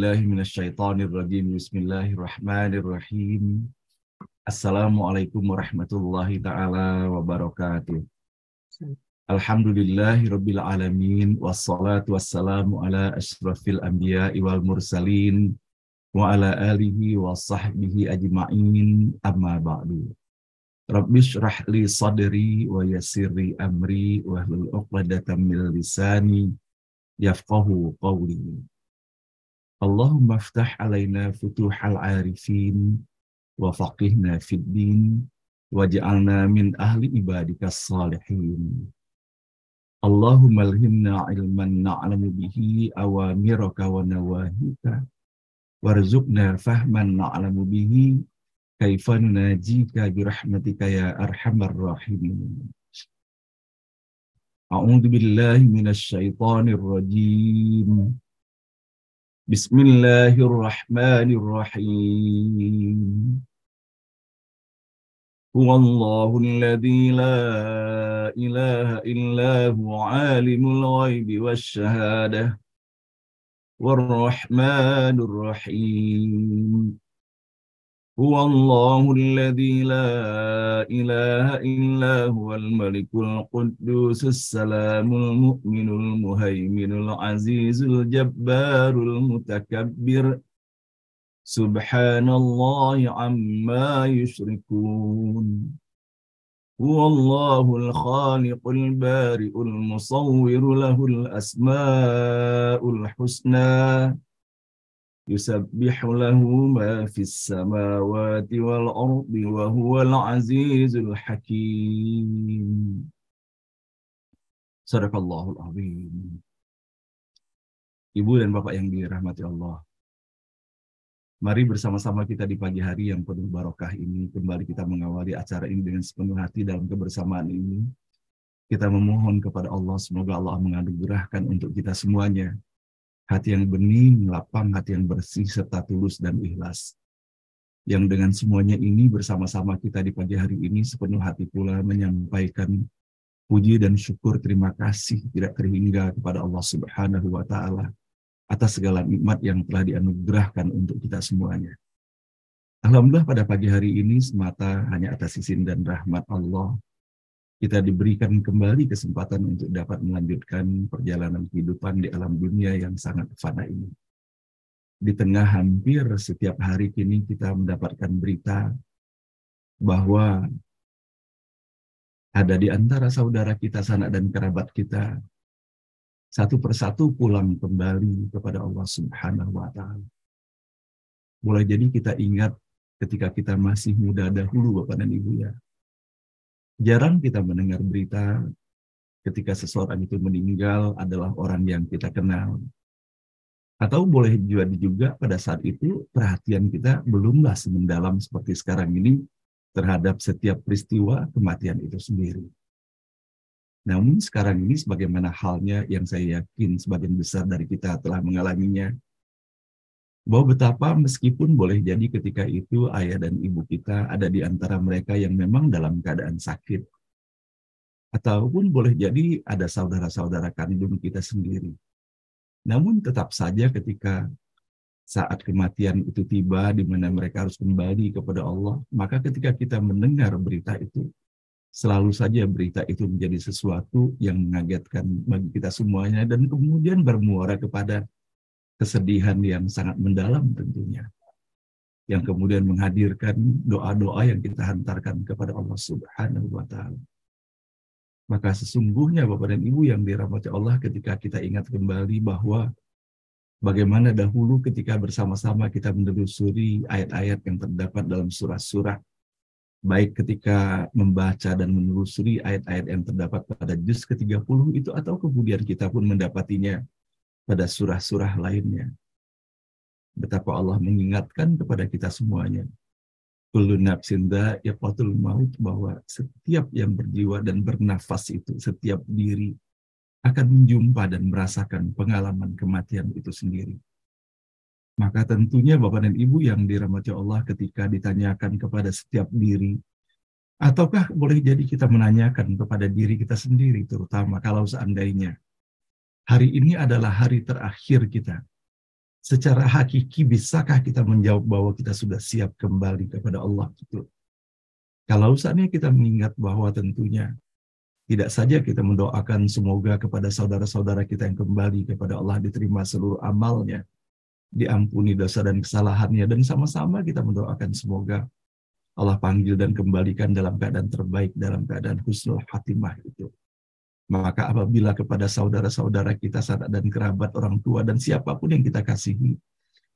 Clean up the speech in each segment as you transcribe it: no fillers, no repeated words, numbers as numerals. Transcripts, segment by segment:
billahi minasyaitonir rajim. Bismillahirrahmanirrahim. Assalamualaikum warahmatullahi taala wabarakatuh. Alhamdulillahi rabbil alamin, wassalatu wassalamu ala asyrafil anbiya'i wal mursalin wa ala alihi wa sahbihi ajma'in, amma ba'du. Rabbi shrah li sadri wa yassirli amri wahlul 'uqdatam min lisani yafqahu qawli. Allahumma aftah alaina futuhal arifin wa faqihna fid din waj'alna min ahli ibadikas salihin. Allahumma alhimna ilman na'lamu bihi awamiraka wa nawahika warzuqna fahman na'lamu bihi kaifa nunajika birahmatika ya arhamar rahimin. A'udzu billahi minasy syaithanir rajim. Bismillahirrahmanirrahim. Huwallahu alladzi la ilaha illa huwa alimul ghaibi wasyahadah warrahmanur rahim. Huwallahu alladzi la ilaha illa huwal malikul quddusus salamul mu'minul muhaiminul azizul jabbarul mutakabbir. Subhanallahi amma yushrikun. Huwallahul khaliqul bari'ul musawwiru lahul asma'ul husna. Yusabbihu lahu ma fis samawati wal ardi wa huwal azizul hakim. Sadaqallahul azim. Ibu dan Bapak yang dirahmati Allah, mari bersama-sama kita di pagi hari yang penuh barokah ini, kembali kita mengawali acara ini dengan sepenuh hati. Dalam kebersamaan ini, kita memohon kepada Allah, semoga Allah menganugerahkan untuk kita semuanya hati yang bening, lapang, hati yang bersih, serta tulus dan ikhlas. Yang dengan semuanya ini bersama-sama kita di pagi hari ini sepenuh hati pula menyampaikan puji dan syukur terima kasih tidak terhingga kepada Allah Subhanahu wa Ta'ala atas segala nikmat yang telah dianugerahkan untuk kita semuanya. Alhamdulillah pada pagi hari ini semata hanya atas izin dan rahmat Allah, kita diberikan kembali kesempatan untuk dapat melanjutkan perjalanan kehidupan di alam dunia yang sangat fana ini. Di tengah hampir setiap hari kini kita mendapatkan berita bahwa ada di antara saudara kita, sanak dan kerabat kita, satu persatu pulang kembali kepada Allah Subhanahu wa Ta'ala. Boleh jadi kita ingat ketika kita masih muda dahulu, Bapak dan Ibu ya. Jarang kita mendengar berita ketika seseorang itu meninggal adalah orang yang kita kenal. Atau boleh juga pada saat itu perhatian kita belumlah semendalam seperti sekarang ini terhadap setiap peristiwa kematian itu sendiri. Namun sekarang ini sebagaimana halnya yang saya yakin sebagian besar dari kita telah mengalaminya, bahwa betapa meskipun boleh jadi ketika itu ayah dan ibu kita ada di antara mereka yang memang dalam keadaan sakit, ataupun boleh jadi ada saudara-saudara kandung kita sendiri. Namun tetap saja ketika saat kematian itu tiba di mana mereka harus kembali kepada Allah, maka ketika kita mendengar berita itu, selalu saja berita itu menjadi sesuatu yang mengagetkan bagi kita semuanya dan kemudian bermuara kepada kesedihan yang sangat mendalam tentunya, yang kemudian menghadirkan doa-doa yang kita hantarkan kepada Allah Subhanahu wa Ta'ala. Maka sesungguhnya Bapak dan Ibu yang dirahmati Allah, ketika kita ingat kembali bahwa bagaimana dahulu ketika bersama-sama kita menelusuri ayat-ayat yang terdapat dalam surah-surah, baik ketika membaca dan menelusuri ayat-ayat yang terdapat pada juz ke-30 itu, atau kemudian kita pun mendapatinya pada surah-surah lainnya. Betapa Allah mengingatkan kepada kita semuanya, kullu nafsin dha'iqatul maut, bahwa setiap yang berjiwa dan bernafas itu, setiap diri akan menjumpa dan merasakan pengalaman kematian itu sendiri. Maka tentunya Bapak dan Ibu yang dirahmati Allah, ketika ditanyakan kepada setiap diri, ataukah boleh jadi kita menanyakan kepada diri kita sendiri, terutama kalau seandainya hari ini adalah hari terakhir kita, secara hakiki bisakah kita menjawab bahwa kita sudah siap kembali kepada Allah gitu. Kalau saatnya kita mengingat bahwa tentunya tidak saja kita mendoakan semoga kepada saudara-saudara kita yang kembali kepada Allah diterima seluruh amalnya, diampuni dosa dan kesalahannya, dan sama-sama kita mendoakan semoga Allah panggil dan kembalikan dalam keadaan terbaik, dalam keadaan husnul khatimah itu. Maka apabila kepada saudara-saudara kita, sanak dan kerabat, orang tua, dan siapapun yang kita kasihi,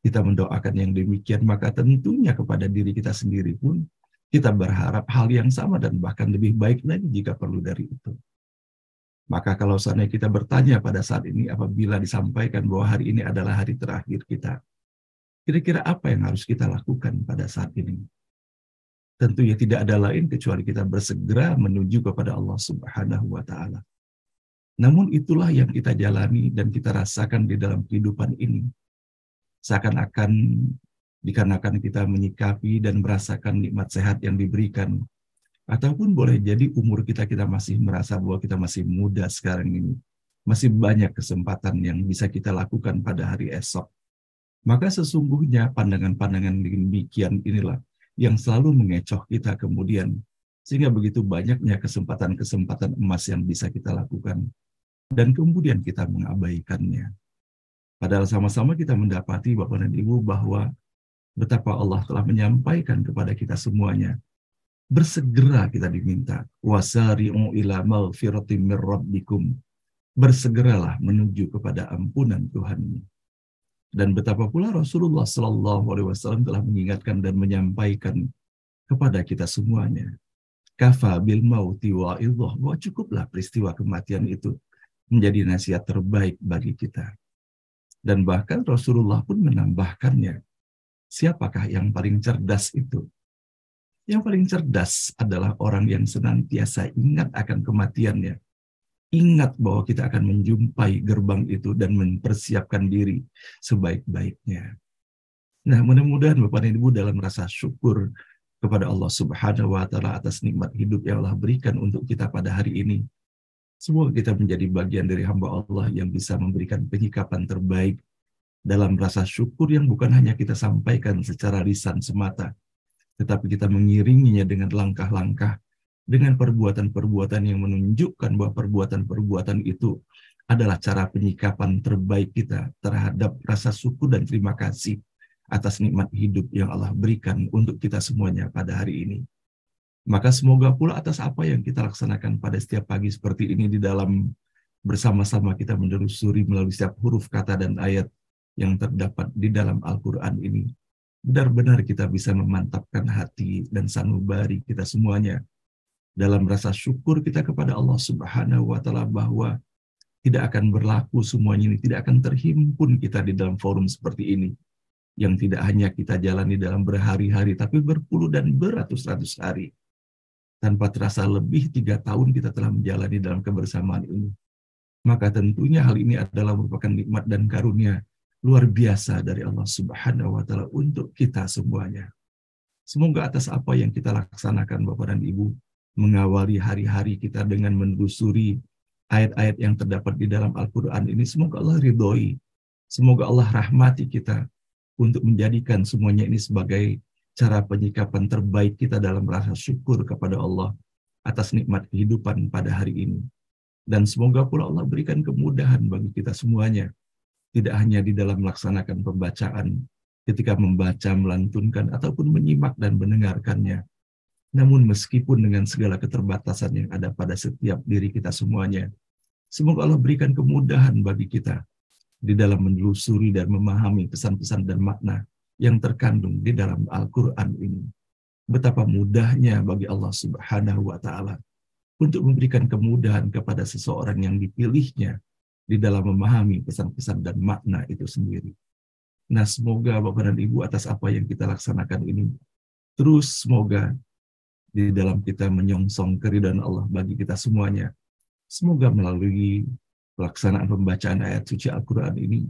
kita mendoakan yang demikian, maka tentunya kepada diri kita sendiri pun, kita berharap hal yang sama dan bahkan lebih baik lagi jika perlu dari itu. Maka kalau seandainya kita bertanya pada saat ini, apabila disampaikan bahwa hari ini adalah hari terakhir kita, kira-kira apa yang harus kita lakukan pada saat ini? Tentunya tidak ada lain kecuali kita bersegera menuju kepada Allah Subhanahu wa Ta'ala. Namun itulah yang kita jalani dan kita rasakan di dalam kehidupan ini. Seakan-akan dikarenakan kita menyikapi dan merasakan nikmat sehat yang diberikan, ataupun boleh jadi umur kita masih merasa bahwa kita masih muda sekarang ini, masih banyak kesempatan yang bisa kita lakukan pada hari esok. Maka sesungguhnya pandangan-pandangan demikian inilah yang selalu mengecoh kita kemudian, sehingga begitu banyaknya kesempatan-kesempatan emas yang bisa kita lakukan, dan kemudian kita mengabaikannya. Padahal sama-sama kita mendapati Bapak dan Ibu bahwa betapa Allah telah menyampaikan kepada kita semuanya, bersegera kita diminta, wasari'u ila maghfiratin mir rabbikum, bersegeralah menuju kepada ampunan Tuhanmu. Dan betapa pula Rasulullah SAW telah mengingatkan dan menyampaikan kepada kita semuanya, kafa bil mauti wa'idhah, bahwa cukuplah peristiwa kematian itu menjadi nasihat terbaik bagi kita. Dan bahkan Rasulullah pun menambahkannya, siapakah yang paling cerdas itu? Yang paling cerdas adalah orang yang senantiasa ingat akan kematiannya. Ingat bahwa kita akan menjumpai gerbang itu dan mempersiapkan diri sebaik-baiknya. Nah, mudah-mudahan Bapak dan Ibu dalam rasa syukur kepada Allah Subhanahu wa Ta'ala atas nikmat hidup yang Allah berikan untuk kita pada hari ini, semoga kita menjadi bagian dari hamba Allah yang bisa memberikan penyikapan terbaik dalam rasa syukur yang bukan hanya kita sampaikan secara lisan semata, tetapi kita mengiringinya dengan langkah-langkah, dengan perbuatan-perbuatan yang menunjukkan bahwa perbuatan-perbuatan itu adalah cara penyikapan terbaik kita terhadap rasa syukur dan terima kasih atas nikmat hidup yang Allah berikan untuk kita semuanya pada hari ini. Maka semoga pula atas apa yang kita laksanakan pada setiap pagi seperti ini di dalam bersama-sama kita menelusuri melalui setiap huruf kata dan ayat yang terdapat di dalam Al-Quran ini, benar-benar kita bisa memantapkan hati dan sanubari kita semuanya dalam rasa syukur kita kepada Allah Subhanahu wa Ta'ala bahwa tidak akan berlaku semuanya ini, tidak akan terhimpun kita di dalam forum seperti ini, yang tidak hanya kita jalani dalam berhari-hari, tapi berpuluh dan beratus-ratus hari. Tanpa terasa lebih 3 tahun kita telah menjalani dalam kebersamaan ini. Maka tentunya hal ini adalah merupakan nikmat dan karunia luar biasa dari Allah Subhanahu wa Ta'ala untuk kita semuanya. Semoga atas apa yang kita laksanakan Bapak dan Ibu, mengawali hari-hari kita dengan menelusuri ayat-ayat yang terdapat di dalam Al-Quran ini, semoga Allah ridhoi, semoga Allah rahmati kita untuk menjadikan semuanya ini sebagai cara penyikapan terbaik kita dalam rasa syukur kepada Allah atas nikmat kehidupan pada hari ini. Dan semoga pula Allah berikan kemudahan bagi kita semuanya, tidak hanya di dalam melaksanakan pembacaan, ketika membaca, melantunkan, ataupun menyimak dan mendengarkannya. Namun meskipun dengan segala keterbatasan yang ada pada setiap diri kita semuanya, semoga Allah berikan kemudahan bagi kita di dalam menelusuri dan memahami pesan-pesan dan makna yang terkandung di dalam Al-Quran ini. Betapa mudahnya bagi Allah Subhanahu wa Ta'ala untuk memberikan kemudahan kepada seseorang yang dipilihnya di dalam memahami pesan-pesan dan makna itu sendiri. Nah, semoga Bapak dan Ibu atas apa yang kita laksanakan ini, terus semoga di dalam kita menyongsong keridhaan Allah bagi kita semuanya. Semoga melalui pelaksanaan pembacaan ayat suci Al-Quran ini,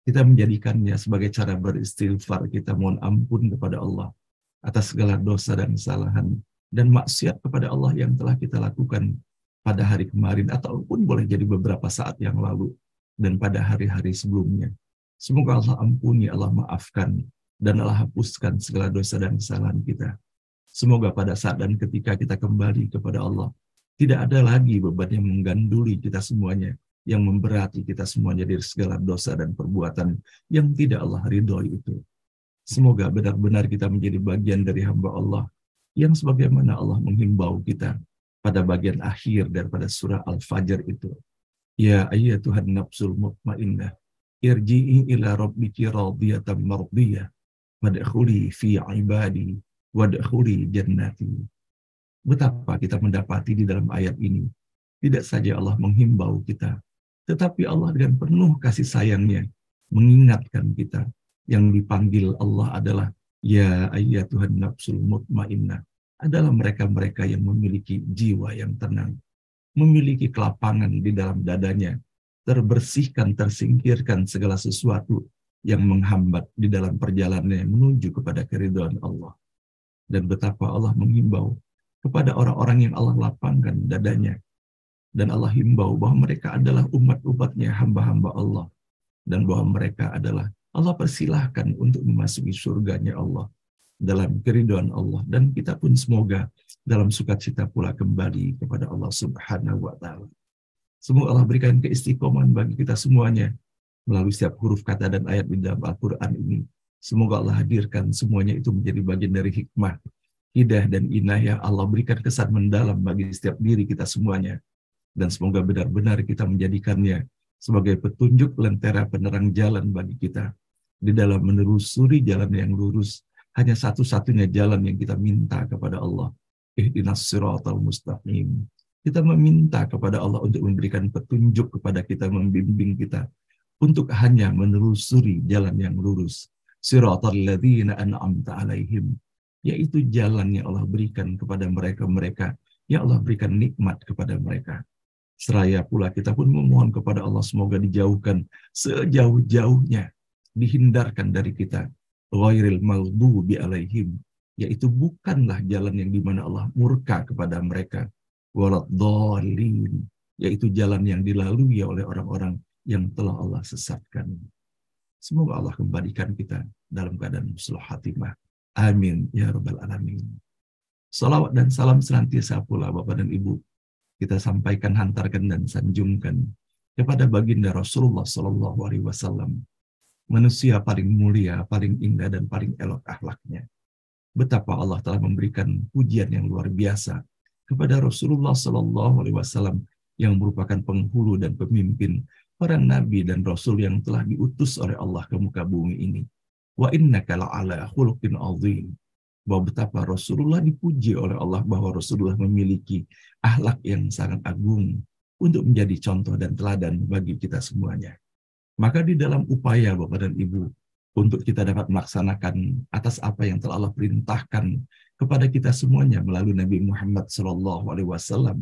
kita menjadikannya sebagai cara beristighfar kita, mohon ampun kepada Allah atas segala dosa dan kesalahan dan maksiat kepada Allah yang telah kita lakukan pada hari kemarin, ataupun boleh jadi beberapa saat yang lalu dan pada hari-hari sebelumnya. Semoga Allah ampuni, Allah maafkan, dan Allah hapuskan segala dosa dan kesalahan kita. Semoga pada saat dan ketika kita kembali kepada Allah, tidak ada lagi beban yang mengganduli kita semuanya, yang memberati kita semuanya dari segala dosa dan perbuatan yang tidak Allah ridhoi itu. Semoga benar-benar kita menjadi bagian dari hamba Allah, yang sebagaimana Allah menghimbau kita pada bagian akhir daripada surah Al-Fajr itu. Ya ayyatuhan nafsul mutmainnah, irji'i ila rabbiki radiyatan mardiyah, wadkhuli fi ibadi, wadkhuli jannati. Betapa kita mendapati di dalam ayat ini, tidak saja Allah menghimbau kita, tetapi Allah dengan penuh kasih sayangnya mengingatkan kita. Yang dipanggil Allah adalah ya ayyatuhan nafsul mutmainnah, adalah mereka-mereka yang memiliki jiwa yang tenang, memiliki kelapangan di dalam dadanya, terbersihkan, tersingkirkan segala sesuatu yang menghambat di dalam perjalanannya menuju kepada keridhaan Allah. Dan betapa Allah menghimbau kepada orang-orang yang Allah lapangkan dadanya. Dan Allah himbau bahwa mereka adalah umat-umatnya, hamba-hamba Allah. Dan bahwa mereka adalah Allah persilahkan untuk memasuki surganya Allah dalam keridhaan Allah. Dan kita pun semoga dalam sukacita pula kembali kepada Allah Subhanahu wa Ta'ala. Semoga Allah berikan keistiqomahan bagi kita semuanya melalui setiap huruf kata dan ayat di dalam Al-Quran ini. Semoga Allah hadirkan semuanya itu menjadi bagian dari hikmah, hidayah dan inayah Allah berikan kesan mendalam bagi setiap diri kita semuanya. Dan semoga benar-benar kita menjadikannya sebagai petunjuk lentera penerang jalan bagi kita di dalam menelusuri jalan yang lurus. Hanya satu-satunya jalan yang kita minta kepada Allah. Ihdinas siratal mustaqim. Kita meminta kepada Allah untuk memberikan petunjuk kepada kita, membimbing kita untuk hanya menelusuri jalan yang lurus. Siratal ladzina an'amta alaihim, yaitu jalan yang Allah berikan kepada mereka-mereka yang Allah berikan nikmat kepada mereka. Seraya pula kita pun memohon kepada Allah semoga dijauhkan sejauh-jauhnya, dihindarkan dari kita ghairil maghdubi alaihim, yaitu bukanlah jalan yang dimana Allah murka kepada mereka, waladhdallin, yaitu jalan yang dilalui oleh orang-orang yang telah Allah sesatkan. Semoga Allah kembalikan kita dalam keadaan husnul khatimah. Amin ya rabbal alamin. Salawat dan salam senantiasa pula Bapak dan Ibu kita sampaikan, hantarkan dan sanjungkan kepada baginda Rasulullah Shallallahu Alaihi Wasallam, manusia paling mulia, paling indah dan paling elok akhlaknya. Betapa Allah telah memberikan pujian yang luar biasa kepada Rasulullah Shallallahu Alaihi Wasallam yang merupakan penghulu dan pemimpin para nabi dan rasul yang telah diutus oleh Allah ke muka bumi ini. Wa innaka la'ala khuluqin azim. Bahwa betapa Rasulullah dipuji oleh Allah, bahwa Rasulullah memiliki akhlak yang sangat agung untuk menjadi contoh dan teladan bagi kita semuanya. Maka di dalam upaya Bapak dan Ibu untuk kita dapat melaksanakan atas apa yang telah Allah perintahkan kepada kita semuanya melalui Nabi Muhammad SAW,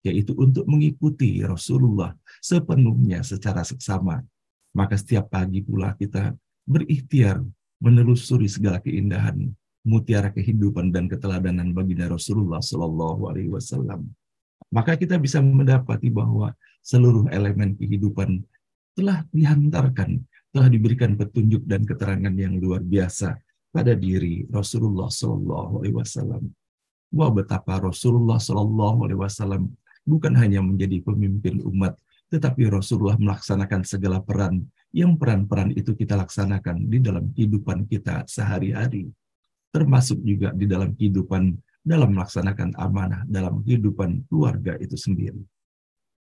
yaitu untuk mengikuti Rasulullah sepenuhnya secara seksama. Maka setiap pagi pula kita berikhtiar menelusuri segala keindahan, mutiara kehidupan dan keteladanan baginda Rasulullah Shallallahu Alaihi Wasallam. Maka kita bisa mendapati bahwa seluruh elemen kehidupan telah dihantarkan, telah diberikan petunjuk dan keterangan yang luar biasa pada diri Rasulullah Shallallahu Alaihi Wasallam. Wah, betapa Rasulullah Shallallahu Alaihi Wasallam bukan hanya menjadi pemimpin umat, tetapi Rasulullah melaksanakan segala peran yang peran-peran itu kita laksanakan di dalam kehidupan kita sehari-hari. Termasuk juga di dalam kehidupan, dalam melaksanakan amanah, dalam kehidupan keluarga itu sendiri.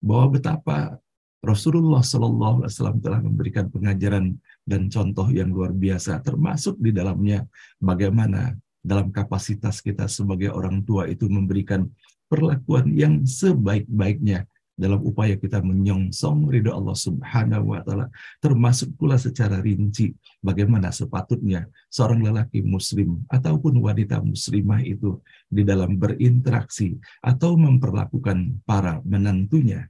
Bahwa betapa Rasulullah SAW telah memberikan pengajaran dan contoh yang luar biasa, termasuk di dalamnya bagaimana dalam kapasitas kita sebagai orang tua itu memberikan perlakuan yang sebaik-baiknya dalam upaya kita menyongsong ridha Allah Subhanahu wa Ta'ala, termasuk pula secara rinci bagaimana sepatutnya seorang lelaki muslim ataupun wanita muslimah itu di dalam berinteraksi atau memperlakukan para menantunya.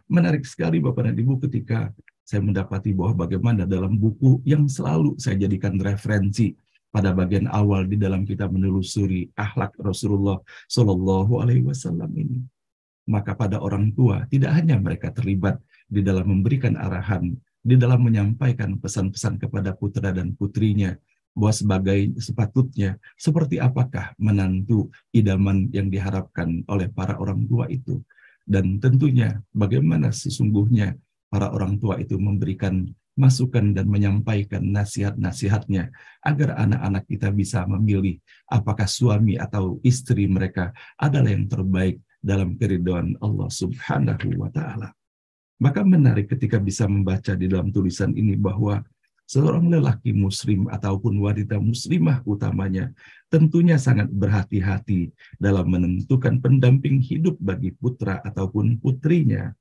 Menarik sekali Bapak dan Ibu ketika saya mendapati bahwa bagaimana dalam buku yang selalu saya jadikan referensi pada bagian awal di dalam kita menelusuri akhlak Rasulullah Shallallahu Alaihi Wasallam ini. Maka pada orang tua tidak hanya mereka terlibat di dalam memberikan arahan di dalam menyampaikan pesan-pesan kepada putra dan putrinya, bahwa sebagai sepatutnya seperti apakah menantu idaman yang diharapkan oleh para orang tua itu. Dan tentunya bagaimana sesungguhnya para orang tua itu memberikan masukan dan menyampaikan nasihat-nasihatnya agar anak-anak kita bisa memilih apakah suami atau istri mereka adalah yang terbaik dalam keridhaan Allah Subhanahu wa Ta'ala. Maka menarik ketika bisa membaca di dalam tulisan ini bahwa seorang lelaki muslim ataupun wanita muslimah utamanya tentunya sangat berhati-hati dalam menentukan pendamping hidup bagi putra ataupun putrinya.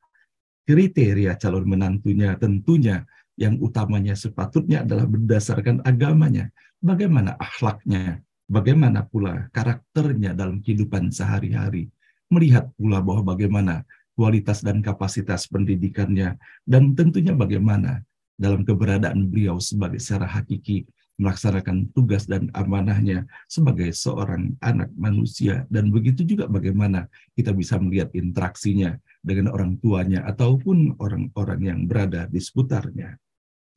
Kriteria calon menantunya tentunya yang utamanya sepatutnya adalah berdasarkan agamanya, bagaimana akhlaknya, bagaimana pula karakternya dalam kehidupan sehari-hari. Melihat pula bahwa bagaimana kualitas dan kapasitas pendidikannya, dan tentunya bagaimana dalam keberadaan beliau sebagai secara hakiki melaksanakan tugas dan amanahnya sebagai seorang anak manusia, dan begitu juga bagaimana kita bisa melihat interaksinya dengan orang tuanya ataupun orang-orang yang berada di seputarnya.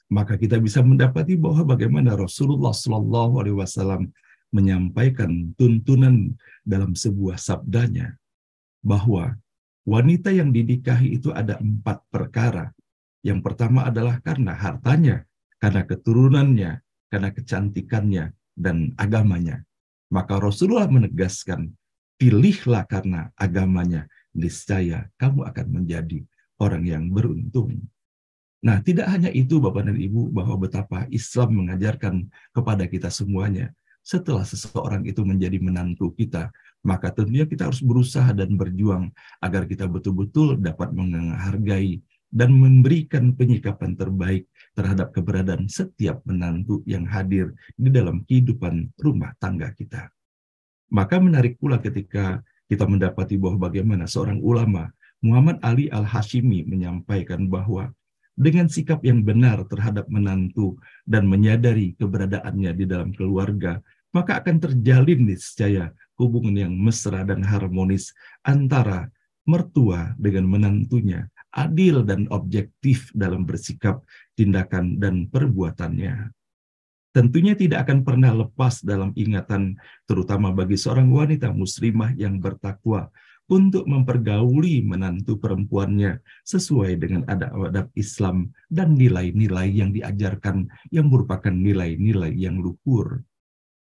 Maka kita bisa mendapati bahwa bagaimana Rasulullah SAW menyampaikan tuntunan dalam sebuah sabdanya bahwa wanita yang dinikahi itu ada 4 perkara. Yang pertama adalah karena hartanya, karena keturunannya, karena kecantikannya, dan agamanya. Maka Rasulullah menegaskan, pilihlah karena agamanya, niscaya kamu akan menjadi orang yang beruntung. Nah, tidak hanya itu Bapak dan Ibu, bahwa betapa Islam mengajarkan kepada kita semuanya, setelah seseorang itu menjadi menantu kita, maka tentunya kita harus berusaha dan berjuang agar kita betul-betul dapat menghargai dan memberikan penyikapan terbaik terhadap keberadaan setiap menantu yang hadir di dalam kehidupan rumah tangga kita. Maka menarik pula ketika kita mendapati bahwa bagaimana seorang ulama, Muhammad Ali Al-Hashimi, menyampaikan bahwa dengan sikap yang benar terhadap menantu dan menyadari keberadaannya di dalam keluarga, maka akan terjalin niscaya hubungan yang mesra dan harmonis antara mertua dengan menantunya, adil dan objektif dalam bersikap, tindakan, dan perbuatannya. Tentunya tidak akan pernah lepas dalam ingatan, terutama bagi seorang wanita muslimah yang bertakwa, untuk mempergauli menantu perempuannya sesuai dengan adab-adab Islam dan nilai-nilai yang diajarkan yang merupakan nilai-nilai yang luhur.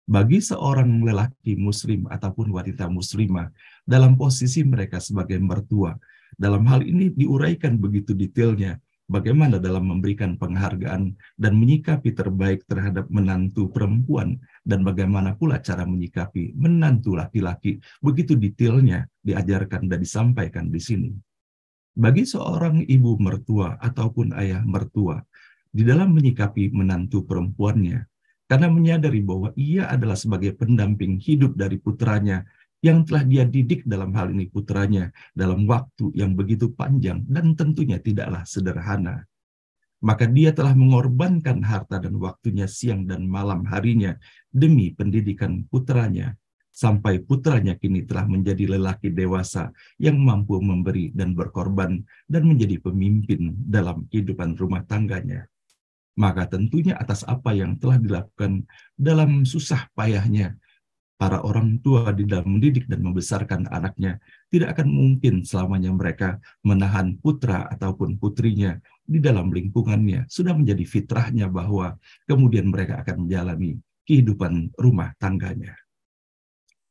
Bagi seorang lelaki muslim ataupun wanita muslimah dalam posisi mereka sebagai mertua, dalam hal ini diuraikan begitu detailnya bagaimana dalam memberikan penghargaan dan menyikapi terbaik terhadap menantu perempuan, dan bagaimana pula cara menyikapi menantu laki-laki, begitu detailnya diajarkan dan disampaikan di sini. Bagi seorang ibu mertua ataupun ayah mertua, di dalam menyikapi menantu perempuannya, karena menyadari bahwa ia adalah sebagai pendamping hidup dari putranya, yang telah dia didik dalam hal ini putranya dalam waktu yang begitu panjang dan tentunya tidaklah sederhana. Maka dia telah mengorbankan harta dan waktunya siang dan malam harinya demi pendidikan putranya, sampai putranya kini telah menjadi lelaki dewasa yang mampu memberi dan berkorban dan menjadi pemimpin dalam kehidupan rumah tangganya. Maka tentunya atas apa yang telah dilakukan dalam susah payahnya, para orang tua di dalam mendidik dan membesarkan anaknya, tidak akan mungkin selamanya mereka menahan putra ataupun putrinya di dalam lingkungannya. Sudah menjadi fitrahnya bahwa kemudian mereka akan menjalani kehidupan rumah tangganya.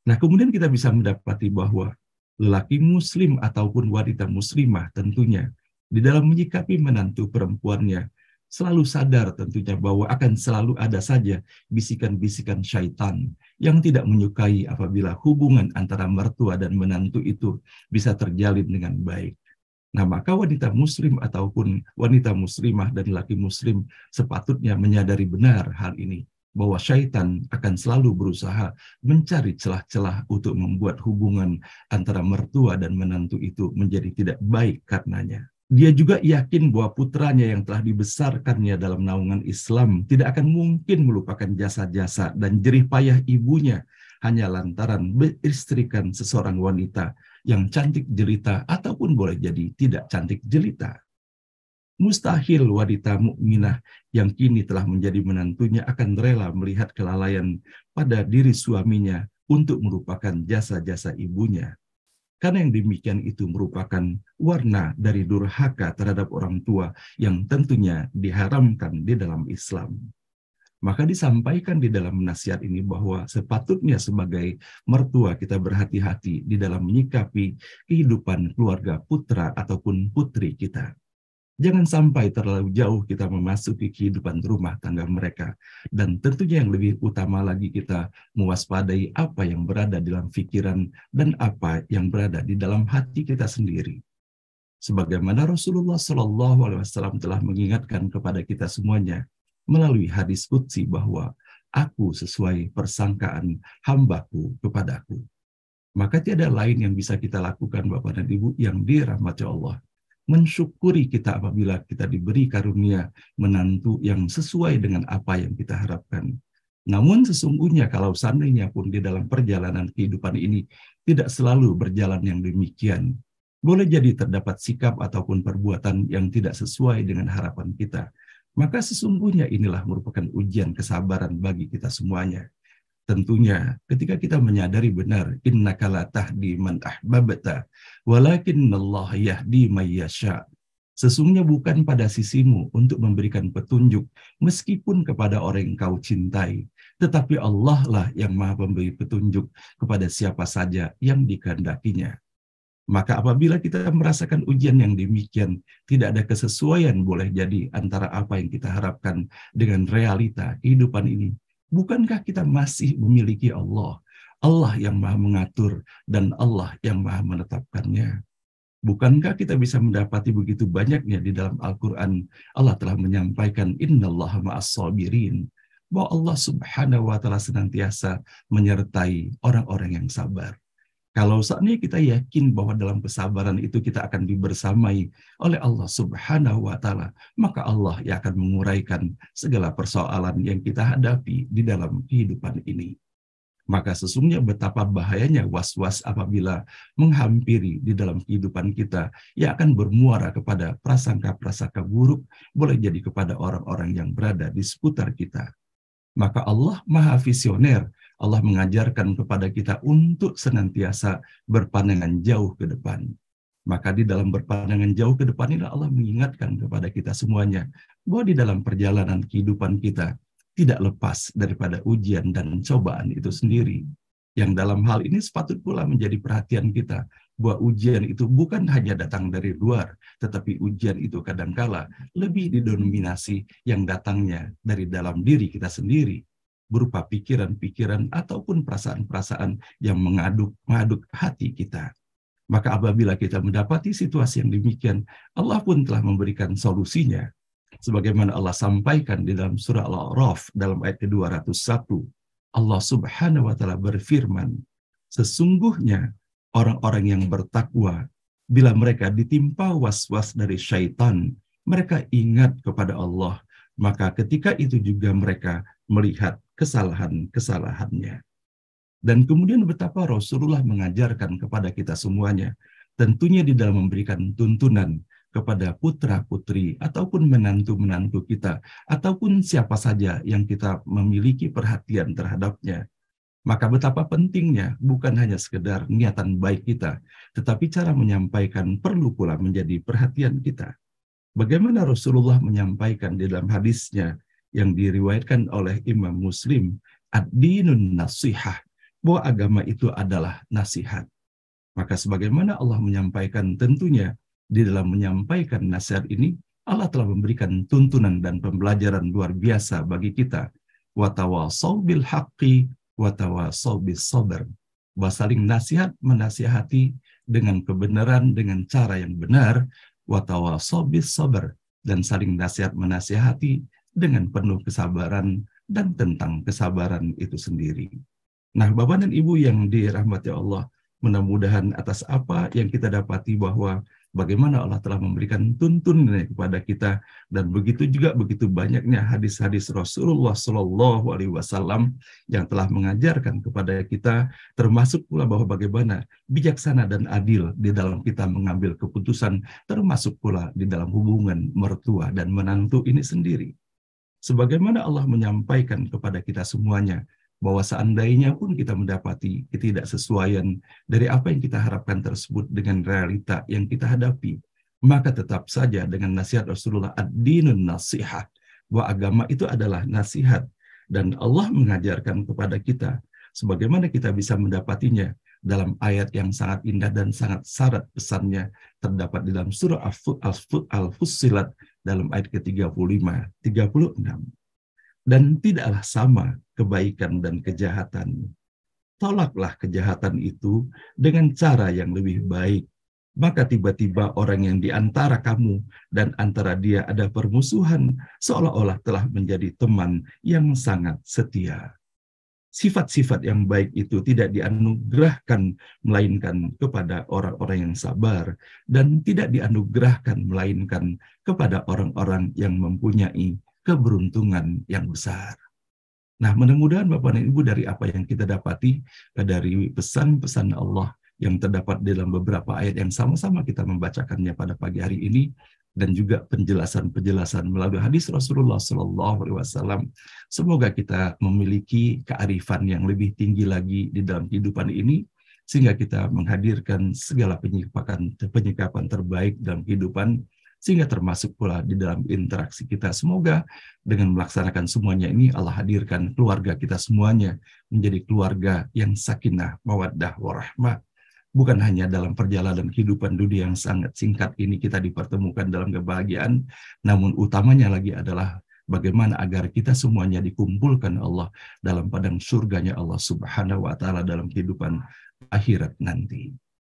Nah, kemudian kita bisa mendapati bahwa lelaki muslim ataupun wanita muslimah tentunya di dalam menyikapi menantu perempuannya selalu sadar tentunya bahwa akan selalu ada saja bisikan-bisikan syaitan yang tidak menyukai apabila hubungan antara mertua dan menantu itu bisa terjalin dengan baik. Nah, maka wanita muslim ataupun wanita muslimah dan laki muslim sepatutnya menyadari benar hal ini, bahwa syaitan akan selalu berusaha mencari celah-celah untuk membuat hubungan antara mertua dan menantu itu menjadi tidak baik karenanya. Dia juga yakin bahwa putranya yang telah dibesarkannya dalam naungan Islam tidak akan mungkin melupakan jasa-jasa dan jerih payah ibunya hanya lantaran beristrikan seseorang wanita yang cantik jelita ataupun boleh jadi tidak cantik jelita. Mustahil wanita mukminah yang kini telah menjadi menantunya akan rela melihat kelalaian pada diri suaminya untuk merupakan jasa-jasa ibunya. Karena yang demikian itu merupakan warna dari durhaka terhadap orang tua yang tentunya diharamkan di dalam Islam. Maka disampaikan di dalam nasihat ini bahwa sepatutnya sebagai mertua kita berhati-hati di dalam menyikapi kehidupan keluarga putra ataupun putri kita. Jangan sampai terlalu jauh kita memasuki kehidupan rumah tangga mereka. Dan tentunya yang lebih utama lagi kita mewaspadai apa yang berada dalam pikiran dan apa yang berada di dalam hati kita sendiri. Sebagaimana Rasulullah SAW telah mengingatkan kepada kita semuanya melalui hadis qudsi bahwa aku sesuai persangkaan hambaku kepadaku. Maka tiada lain yang bisa kita lakukan Bapak dan Ibu yang dirahmati Allah. Mensyukuri kita apabila kita diberi karunia menantu yang sesuai dengan apa yang kita harapkan. Namun sesungguhnya kalau seandainya pun di dalam perjalanan kehidupan ini tidak selalu berjalan yang demikian, boleh jadi terdapat sikap ataupun perbuatan yang tidak sesuai dengan harapan kita. Maka sesungguhnya inilah merupakan ujian kesabaran bagi kita semuanya. Tentunya ketika kita menyadari benar innaka la tahdi man ahbabta walakinallaha yahdi may yasha. Sesungguhnya bukan pada sisimu untuk memberikan petunjuk meskipun kepada orang yang kau cintai, tetapi Allah lah yang Maha memberi petunjuk kepada siapa saja yang dikehendakinya. Maka apabila kita merasakan ujian yang demikian, tidak ada kesesuaian boleh jadi antara apa yang kita harapkan dengan realita kehidupan ini. Bukankah kita masih memiliki Allah? Allah yang Maha mengatur dan Allah yang Maha menetapkannya. Bukankah kita bisa mendapati begitu banyaknya di dalam Al-Quran, Allah telah menyampaikan innallaha ma'as sabirin, bahwa Allah Subhanahu wa ta'ala senantiasa menyertai orang-orang yang sabar. Kalau saatnya kita yakin bahwa dalam kesabaran itu kita akan dibersamai oleh Allah Subhanahu wa ta'ala, maka Allah yang akan menguraikan segala persoalan yang kita hadapi di dalam kehidupan ini. Maka sesungguhnya betapa bahayanya was-was apabila menghampiri di dalam kehidupan kita yang akan bermuara kepada prasangka-prasangka buruk, boleh jadi kepada orang-orang yang berada di seputar kita. Maka Allah Maha Visioner. Allah mengajarkan kepada kita untuk senantiasa berpandangan jauh ke depan. Maka di dalam berpandangan jauh ke depan ini Allah mengingatkan kepada kita semuanya bahwa di dalam perjalanan kehidupan kita tidak lepas daripada ujian dan cobaan itu sendiri. Yang dalam hal ini sepatut pula menjadi perhatian kita bahwa ujian itu bukan hanya datang dari luar, tetapi ujian itu kadangkala lebih didominasi yang datangnya dari dalam diri kita sendiri, berupa pikiran-pikiran ataupun perasaan-perasaan yang mengaduk hati kita. Maka apabila kita mendapati situasi yang demikian, Allah pun telah memberikan solusinya. Sebagaimana Allah sampaikan di dalam surah Al-A'raf dalam ayat ke-201, Allah Subhanahu wa ta'ala berfirman, sesungguhnya orang-orang yang bertakwa, bila mereka ditimpa was-was dari syaitan, mereka ingat kepada Allah, maka ketika itu juga mereka melihat kesalahan-kesalahannya. Dan kemudian betapa Rasulullah mengajarkan kepada kita semuanya, tentunya di dalam memberikan tuntunan kepada putra-putri ataupun menantu-menantu kita, ataupun siapa saja yang kita memiliki perhatian terhadapnya. Maka betapa pentingnya bukan hanya sekedar niatan baik kita, tetapi cara menyampaikan perlu pula menjadi perhatian kita. Bagaimana Rasulullah menyampaikan di dalam hadisnya yang diriwayatkan oleh Imam Muslim, ad-dinun nasihah, bahwa agama itu adalah nasihat. Maka sebagaimana Allah menyampaikan, tentunya di dalam menyampaikan nasihat ini, Allah telah memberikan tuntunan dan pembelajaran luar biasa bagi kita. Wa tawassaw bil haqqi wa tawassaw bis sabr. Bahwa saling nasihat menasihati dengan kebenaran, dengan cara yang benar, wa tawassaw bis sabr, dan saling nasihat menasihati dengan penuh kesabaran dan tentang kesabaran itu sendiri. Nah, Bapak dan Ibu yang dirahmati Allah, mudah-mudahan atas apa yang kita dapati bahwa bagaimana Allah telah memberikan tuntunan kepada kita, dan begitu banyaknya hadis-hadis Rasulullah Shallallahu Alaihi Wasallam yang telah mengajarkan kepada kita, termasuk pula bahwa bagaimana bijaksana dan adil di dalam kita mengambil keputusan, termasuk pula di dalam hubungan mertua dan menantu ini sendiri. Sebagaimana Allah menyampaikan kepada kita semuanya, bahwa seandainya pun kita mendapati ketidaksesuaian dari apa yang kita harapkan tersebut dengan realita yang kita hadapi, maka tetap saja dengan nasihat Rasulullah, ad-dinun nasihah, bahwa agama itu adalah nasihat, dan Allah mengajarkan kepada kita sebagaimana kita bisa mendapatinya dalam ayat yang sangat indah dan sangat syarat pesannya, terdapat di dalam surah Al-Fussilat dalam ayat ke-35, 36. Dan tidaklah sama kebaikan dan kejahatan. Tolaklah kejahatan itu dengan cara yang lebih baik. Maka tiba-tiba orang yang di antara kamu dan antara dia ada permusuhan, seolah-olah telah menjadi teman yang sangat setia. Sifat-sifat yang baik itu tidak dianugerahkan melainkan kepada orang-orang yang sabar, dan tidak dianugerahkan melainkan kepada orang-orang yang mempunyai keberuntungan yang besar. Nah, mudah-mudahan Bapak dan Ibu, dari apa yang kita dapati dari pesan-pesan Allah yang terdapat dalam beberapa ayat yang sama-sama kita membacakannya pada pagi hari ini, dan juga penjelasan-penjelasan melalui hadis Rasulullah SAW, semoga kita memiliki kearifan yang lebih tinggi lagi di dalam kehidupan ini, sehingga kita menghadirkan segala penyikapan terbaik dalam kehidupan, sehingga termasuk pula di dalam interaksi kita. Semoga dengan melaksanakan semuanya ini, Allah hadirkan keluarga kita semuanya menjadi keluarga yang sakinah, mawaddah, warahmah. Bukan hanya dalam perjalanan kehidupan dunia yang sangat singkat ini kita dipertemukan dalam kebahagiaan, namun utamanya lagi adalah bagaimana agar kita semuanya dikumpulkan Allah dalam padang surganya Allah Subhanahu wa Ta'ala dalam kehidupan akhirat nanti.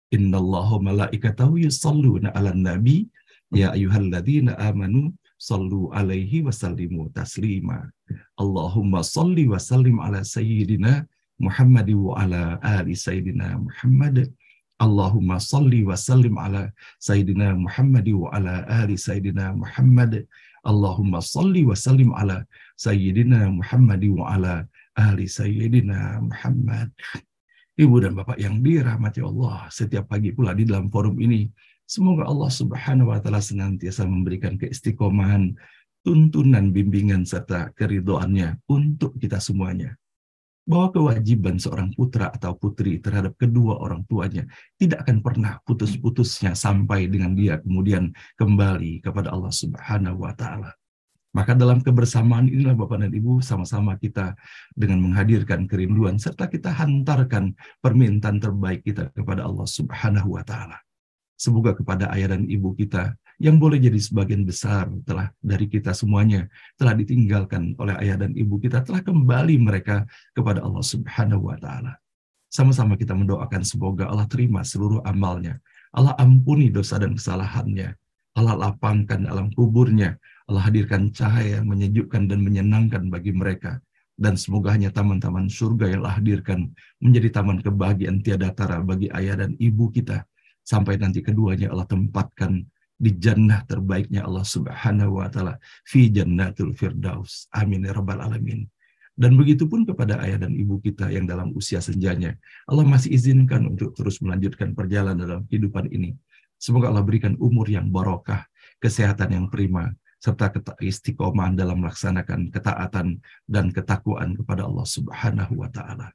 Innallaha malaikatahu yusholluna 'alan nabi ya ayyuhalladzina amanu shallu 'alaihi wasallimu taslima. Allahumma shalli wa sallim ala sayyidina Muhammad wa ala ali sayyidina Muhammad. Allahumma shalli wa sallim ala sayyidina Muhammad wa ala ali sayyidina Muhammad. Allahumma shalli wa sallim ala sayyidina Muhammad wa ala ali sayyidina Muhammad. Ibu dan Bapak yang dirahmati Allah, setiap pagi pula di dalam forum ini, semoga Allah Subhanahu wa Ta'ala senantiasa memberikan keistiqomahan, tuntunan, bimbingan, serta keridhoannya untuk kita semuanya. Bahwa kewajiban seorang putra atau putri terhadap kedua orang tuanya tidak akan pernah putus-putusnya sampai dengan dia kemudian kembali kepada Allah Subhanahu wa Ta'ala. Maka dalam kebersamaan inilah Bapak dan Ibu, sama-sama kita dengan menghadirkan kerinduan serta kita hantarkan permintaan terbaik kita kepada Allah Subhanahu wa Ta'ala. Semoga kepada ayah dan ibu kita yang boleh jadi sebagian besar telah dari kita semuanya telah ditinggalkan oleh ayah dan ibu kita, telah kembali mereka kepada Allah Subhanahu wa Ta'ala. Sama-sama kita mendoakan semoga Allah terima seluruh amalnya, Allah ampuni dosa dan kesalahannya, Allah lapangkan alam kuburnya, Allah hadirkan cahaya yang menyejukkan dan menyenangkan bagi mereka, dan semoga hanya taman-taman surga yang Allah hadirkan menjadi taman kebahagiaan tiada tara bagi ayah dan ibu kita, sampai nanti keduanya Allah tempatkan di jannah terbaiknya Allah Subhanahu wa Ta'ala, fi jannatul firdaus. Amin ya rabbal alamin. Dan begitu pun kepada ayah dan ibu kita yang dalam usia senjanya, Allah masih izinkan untuk terus melanjutkan perjalanan dalam kehidupan ini. Semoga Allah berikan umur yang barokah, kesehatan yang prima, serta istiqomah dalam melaksanakan ketaatan dan ketakwaan kepada Allah Subhanahu wa Ta'ala.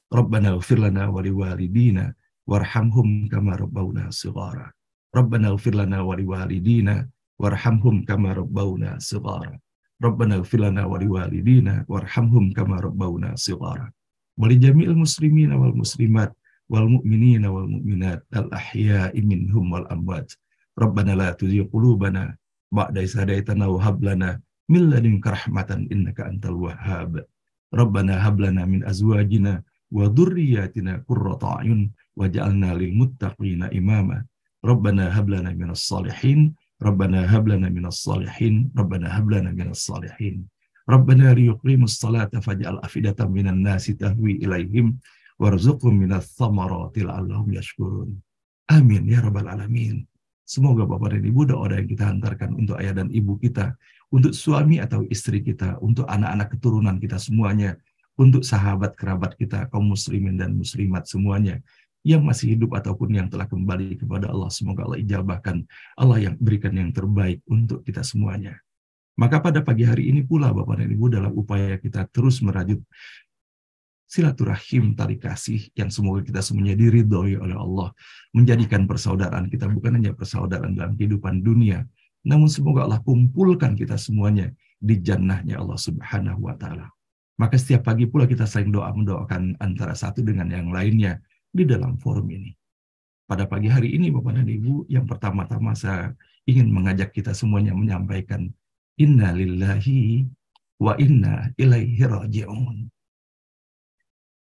Rabbana ighfir lana wa liwalidina warhamhum kama rabbawna shighara. Rabbana ighfir lana wa liwalidina warhamhum kama rabbawna shighara. Rabbana ighfir lana wa liwalidina warhamhum kama rabbawna shighara. Wa li jami'il muslimina wal muslimat wal mu'minina wal mu'minat al ahya'i minhum wal amwat. Rabbana la tuzigh qulubana ba'da idh hadaytana wa hab lana min ladunka rahmatan innaka antal wahhab. Rabbana hab lana min azwajina wa dhurriyyatina qurrata a'yun waj'alna lil muttaqina imama. Rabbana hab lana minas salihin. Rabbana hab lana minas salihin. Rabbana hab lana minas salihin. Rabbana liyuqimus salata faj'al afidatan minan nasi tahwi ilaihim warzuqhum minats thamarati la'allahum yashkurun. Amin ya rabbal alamin. Semoga Bapak dan Ibu doa yang kita hantarkan untuk ayah dan ibu kita, untuk suami atau istri kita, untuk anak-anak keturunan kita semuanya, untuk sahabat kerabat kita, kaum muslimin dan muslimat semuanya, yang masih hidup ataupun yang telah kembali kepada Allah. Semoga Allah ijabahkan, Allah yang berikan yang terbaik untuk kita semuanya. Maka pada pagi hari ini pula Bapak dan Ibu, dalam upaya kita terus merajut silaturahim tali kasih yang semoga kita semuanya diridhoi oleh Allah, menjadikan persaudaraan kita bukan hanya persaudaraan dalam kehidupan dunia, namun semoga Allah kumpulkan kita semuanya di jannahnya Allah Subhanahu wa Ta'ala. Maka setiap pagi pula kita saling mendoakan antara satu dengan yang lainnya di dalam forum ini. Pada pagi hari ini Bapak dan Ibu, yang pertama-tama saya ingin mengajak kita semuanya menyampaikan inna lillahi wa inna ilaihi raji'un.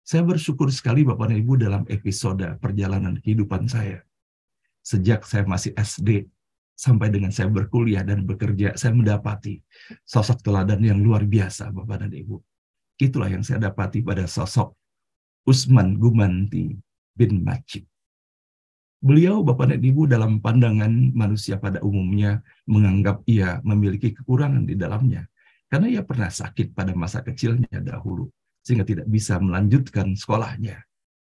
Saya bersyukur sekali Bapak dan Ibu dalam episode perjalanan kehidupan saya. Sejak saya masih SD sampai dengan saya berkuliah dan bekerja, saya mendapati sosok teladan yang luar biasa Bapak dan Ibu. Itulah yang saya dapati pada sosok Usman Gumanti bin Macit. Beliau Bapak dan Ibu dalam pandangan manusia pada umumnya menganggap ia memiliki kekurangan di dalamnya. Karena ia pernah sakit pada masa kecilnya dahulu, sehingga tidak bisa melanjutkan sekolahnya.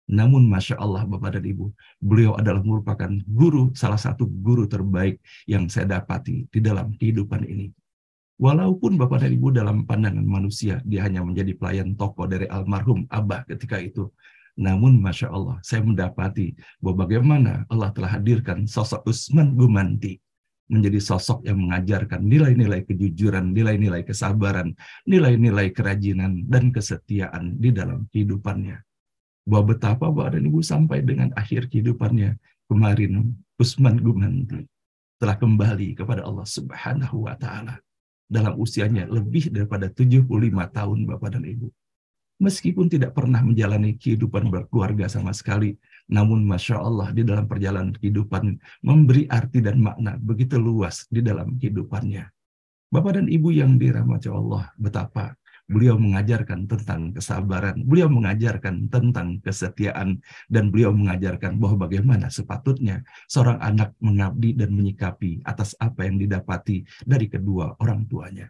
Namun Masya Allah Bapak dan Ibu, beliau adalah merupakan guru, salah satu guru terbaik yang saya dapati di dalam kehidupan ini. Walaupun Bapak dan Ibu dalam pandangan manusia, dia hanya menjadi pelayan toko dari almarhum Abah ketika itu. Namun Masya Allah, saya mendapati bahwa bagaimana Allah telah hadirkan sosok Usman Gumanti menjadi sosok yang mengajarkan nilai-nilai kejujuran, nilai-nilai kesabaran, nilai-nilai kerajinan, dan kesetiaan di dalam kehidupannya. Bahwa betapa Bapak dan Ibu sampai dengan akhir kehidupannya, kemarin Usman Gumanti telah kembali kepada Allah Subhanahu wa Ta'ala dalam usianya lebih daripada 75 tahun Bapak dan Ibu. Meskipun tidak pernah menjalani kehidupan berkeluarga sama sekali, namun Masya Allah di dalam perjalanan kehidupan memberi arti dan makna begitu luas di dalam kehidupannya. Bapak dan Ibu yang dirahmati Allah, betapa beliau mengajarkan tentang kesabaran, beliau mengajarkan tentang kesetiaan, dan beliau mengajarkan bahwa bagaimana sepatutnya seorang anak mengabdi dan menyikapi atas apa yang didapati dari kedua orang tuanya.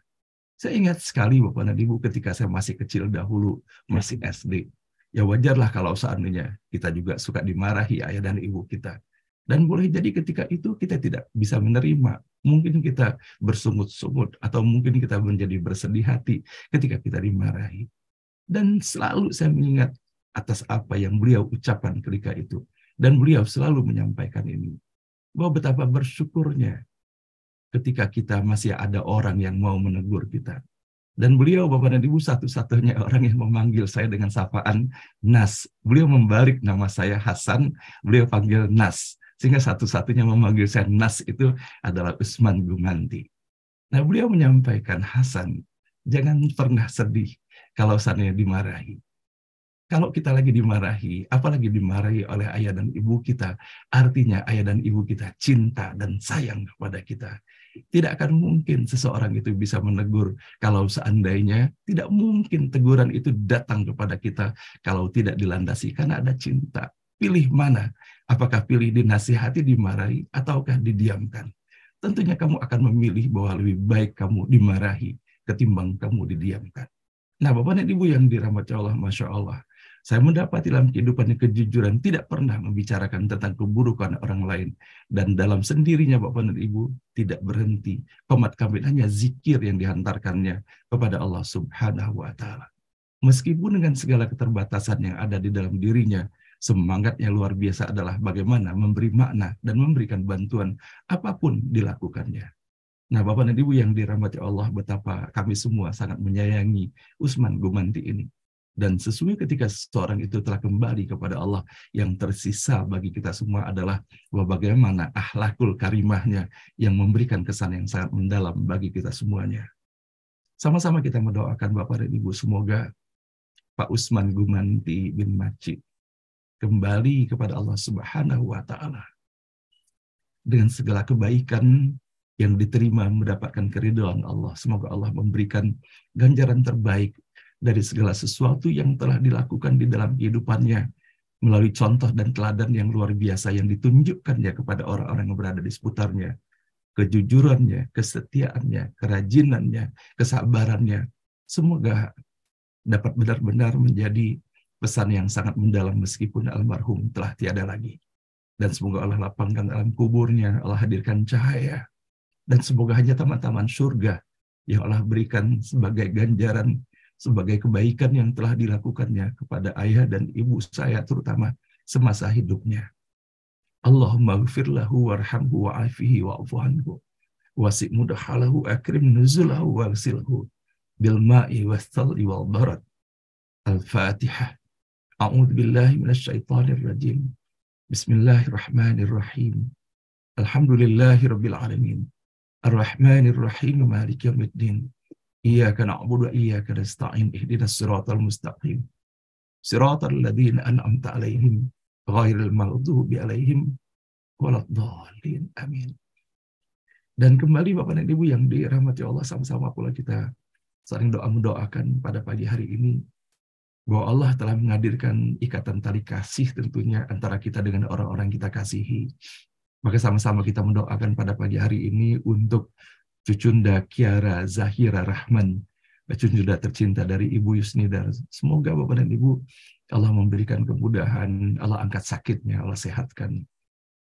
Saya ingat sekali Bapak dan Ibu ketika saya masih kecil dahulu, masih SD. Ya wajarlah kalau seandainya kita juga suka dimarahi ayah dan ibu kita. Dan boleh jadi ketika itu kita tidak bisa menerima. Mungkin kita bersungut-sungut atau mungkin kita menjadi bersedih hati ketika kita dimarahi. Dan selalu saya mengingat atas apa yang beliau ucapkan ketika itu. Dan beliau selalu menyampaikan ini. Bahwa betapa bersyukurnya ketika kita masih ada orang yang mau menegur kita. Dan beliau, Bapak dan Ibu, satu-satunya orang yang memanggil saya dengan sapaan Nas. Beliau membalik nama saya Hasan, beliau panggil Nas. Sehingga satu-satunya memanggil saya Nas itu adalah Usman Gumanti. Nah, beliau menyampaikan, Hasan, jangan pernah sedih kalau seandainya dimarahi. Kalau kita lagi dimarahi, apalagi dimarahi oleh ayah dan ibu kita, artinya ayah dan ibu kita cinta dan sayang kepada kita. Tidak akan mungkin seseorang itu bisa menegur kalau seandainya tidak mungkin teguran itu datang kepada kita kalau tidak dilandasi karena ada cinta. Pilih mana? Apakah pilih dinasihati, dimarahi, ataukah didiamkan? Tentunya kamu akan memilih bahwa lebih baik kamu dimarahi ketimbang kamu didiamkan. Nah, Bapak dan Ibu yang dirahmati Allah, Masya Allah, saya mendapati dalam kehidupan kejujuran tidak pernah membicarakan tentang keburukan orang lain. Dan dalam sendirinya Bapak dan Ibu tidak berhenti. Qomat kamil hanya zikir yang dihantarkannya kepada Allah Subhanahu wa Ta'ala. Meskipun dengan segala keterbatasan yang ada di dalam dirinya, semangatnya luar biasa adalah bagaimana memberi makna dan memberikan bantuan apapun dilakukannya. Nah, Bapak dan Ibu yang dirahmati Allah, betapa kami semua sangat menyayangi Usman Gumanti ini. Dan sesuai ketika seseorang itu telah kembali kepada Allah, yang tersisa bagi kita semua adalah bahwa bagaimana akhlakul karimahnya yang memberikan kesan yang sangat mendalam bagi kita semuanya. Sama-sama kita mendoakan Bapak dan Ibu, semoga Pak Usman Gumanti bin Macit kembali kepada Allah Subhanahu wa Ta'ala dengan segala kebaikan yang diterima, mendapatkan keridhaan Allah. Semoga Allah memberikan ganjaran terbaik dari segala sesuatu yang telah dilakukan di dalam kehidupannya, melalui contoh dan teladan yang luar biasa yang ditunjukkannya kepada orang-orang yang berada di seputarnya, kejujurannya, kesetiaannya, kerajinannya, kesabarannya, semoga dapat benar-benar menjadi pesan yang sangat mendalam meskipun almarhum telah tiada lagi. Dan semoga Allah lapangkan alam kuburnya, Allah hadirkan cahaya, dan semoga hanya taman-taman surga yang Allah berikan sebagai ganjaran, sebagai kebaikan yang telah dilakukannya kepada ayah dan ibu saya terutama semasa hidupnya. Allahumma ghfir lahu warhamhu wa'afihi wa'afu anhu wasi' mudhalahu akrim nuzulahu waghsilhu bil ma'i wath-thalji wal barad. Al-Fatihah. A'udzu billahi minasyaitonir rajim. Bismillahirrahmanirrahim. Alhamdulillahirabbil alamin. Ar-Rahmanir Rahim Maliki Yaumiddin. Iyyaka na'budu wa iyyaka nasta'in. Ihdinas siratal mustaqim. Siratal ladzina an'amta 'alaihim ghairil maghdubi 'alaihim waladdallin. Amin. Dan kembali Bapak dan Ibu yang dirahmati Allah, sama-sama pula kita saling mendoakan pada pagi hari ini bahwa Allah telah menghadirkan ikatan tali kasih tentunya antara kita dengan orang-orang kita kasihi. Maka sama-sama kita mendoakan pada pagi hari ini untuk Cucunda Kiara Zahira Rahman, Cucunda tercinta dari Ibu Yusnidar. Semoga Bapak dan Ibu Allah memberikan kemudahan, Allah angkat sakitnya, Allah sehatkan,